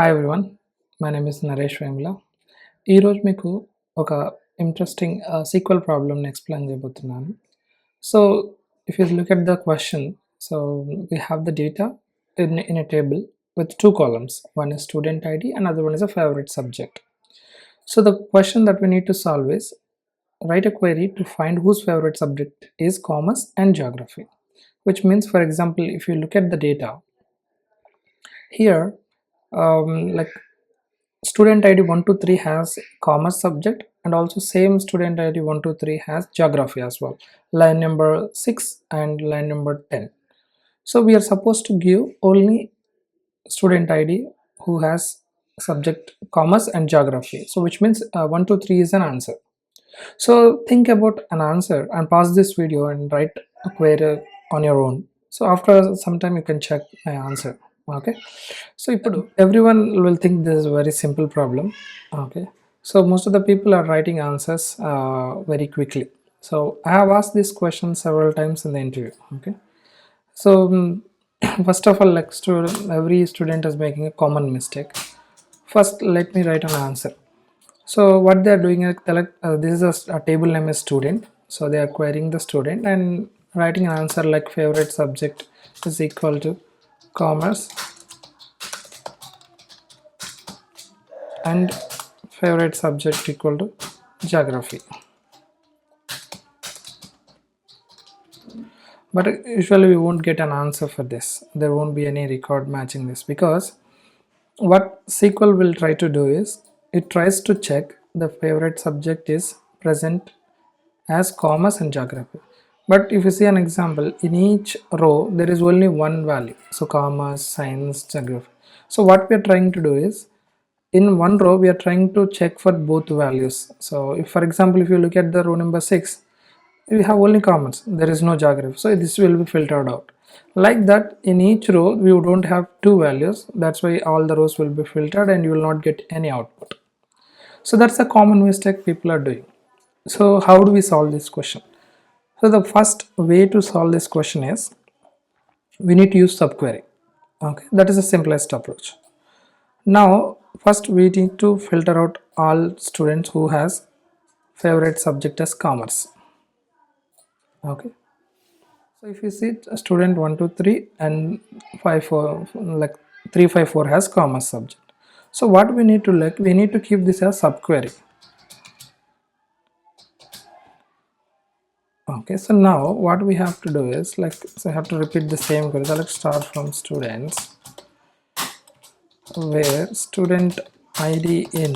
Hi everyone, my name is Naresh Vemula. ఈరోజు మీకు ఒక ఇంట్రెస్టింగ్ సీక్వెల్ ప్రాబ్లమ్ని ఎక్స్ప్లెయిన్ చేయబోతున్నాను. So if you look at the question, so we have the data in a table with two columns. One is student ID, another one is a favorite subject. So the question that we need to solve is write a query to find whose favorite subject is commerce and geography, which means, for example, if you look at the data here, like student id 1 to 3 has commerce subject, and also same student id 1 to 3 has geography as well, line number 6 and line number 10. So we are supposed to give only student id who has subject commerce and geography, so which means 1 to 3 is an answer. So think about an answer and pause this video and write a query on your own. So after some time you can check my answer. Okay, so everyone will think this is a very simple problem. Okay, so most of the people are writing answers very quickly. So I have asked this question several times in the interview. Okay, so first of all, like every student is making a common mistake. First, let me write an answer. So what they are doing is this is a table name is student, so they are querying the student and writing an answer like favorite subject is equal to commerce and favorite subject equal to geography. But usually we won't get an answer for this. There won't be any record matching this, because what SQL will try to do is it tries to check the favorite subject is present as commerce and geography. But if you see an example, in each row there is only one value, so commerce, science, geography. So what we are trying to do is, in one row we are trying to check for both values. So if, for example, if you look at the row number 6, we have only commerce, there is no geography, so this will be filtered out. Like that, in each row we don't have two values, that's why all the rows will be filtered and you will not get any output. So that's a common mistake people are doing. So how do we solve this question? So the first way to solve this question is we need to use subquery. Okay, that is the simplest approach. Now first we need to filter out all students who has favorite subject as commerce. Okay, so if you see student 1 to 3 and 5 4, like 3 5 4 has commerce subject. So what we need to we need to keep this as subquery. Okay, so now what we have to do is, like, so I have to repeat the same query. So let's start from students, where student id in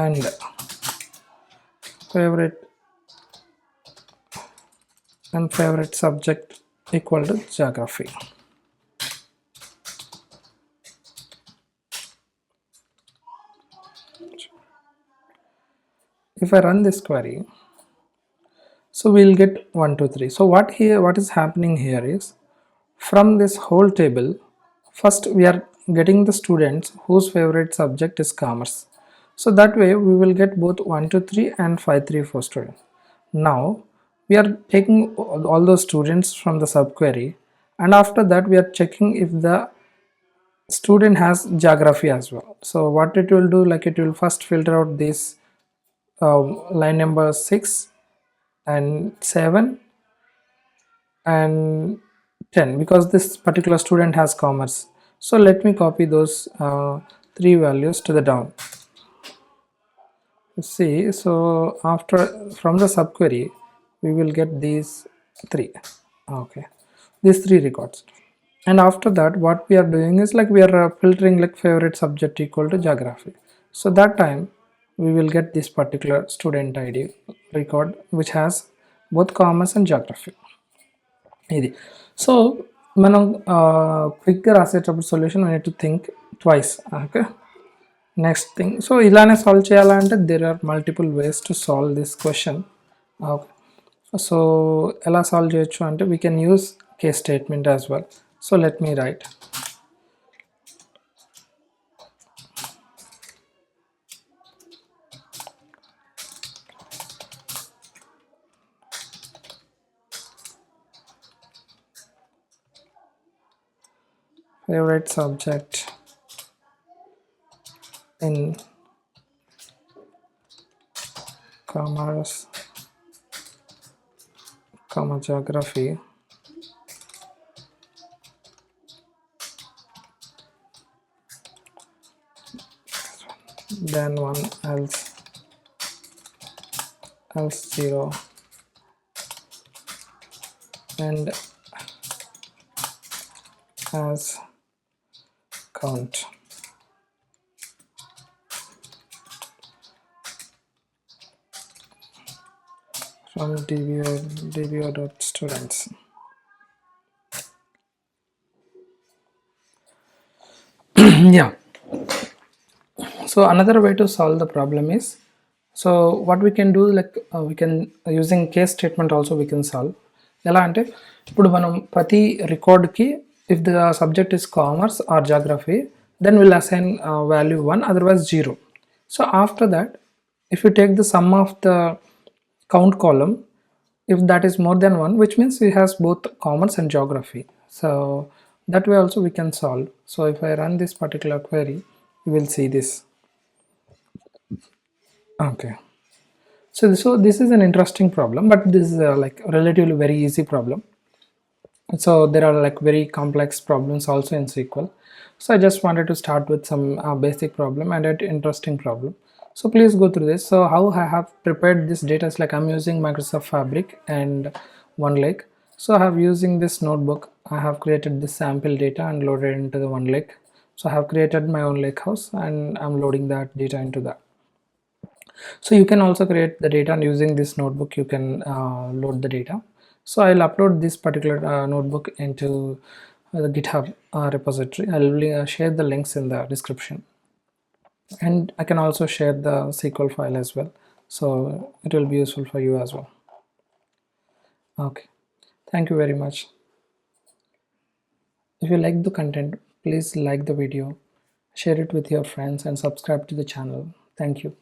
and favorite subject equal to geography. If I run this query, so we'll get 1 2 3. So what is happening here is, from this whole table, first we are getting the students whose favorite subject is commerce. So that way we will get both 1 2 3 and 5 3 4 students. Now we are taking all those students from the subquery, and after that we are checking if the student has geography as well. So what it will do, like, it will first filter out this line number 6 and 7 and 10, because this particular student has commerce. So let me copy those three values to the down. See, so after, from the subquery we will get these three. Okay, these three records, and after that what we are doing is, like, we are filtering like favorite subject equal to geography. So that time we will get this particular student id record which has both commerce and geography. ఇది. So మనం క్విక్గా రాసేటప్పుడు solution we need to think twice. Okay, next thing, so ఇలానే solve చేయాలంటే there are multiple ways to solve this question. Okay, so ఎలా solve చేయొచ్చు అంటే, we can use case statement as well. So let me write. favorite subject in commerce, geography, then one else 0 and as count. From dbo.students. Yeah, so another way to solve the problem is, so what we can do, like we can using case statement also we can solve. ఎలా అంటే ఇప్పుడు మనం ప్రతి రికార్డ్కి if the subject is commerce or geography then we'll assign value 1, otherwise 0. So after that, if you take the sum of the count column, if that is more than 1, which means it has both commerce and geography. So that way also we can solve. So if I run this particular query, you will see this. Okay, so this is an interesting problem, but this is like relatively very easy problem. So there are like very complex problems also in SQL. So I just wanted to start with some basic problem and an interesting problem. So please go through this. So how I have prepared this data is like I'm using Microsoft Fabric and OneLake. So I have using this notebook, I have created this sample data and loaded into the OneLake. So I have created my own lake house and I'm loading that data into that. So you can also create the data, and using this notebook you can load the data. So I'll upload this particular notebook into the GitHub repository. I'll share the links in the description, and I can also share the SQL file as well, so it will be useful for you as well. Okay, thank you very much. If you like the content, please like the video, share it with your friends and subscribe to the channel. Thank you.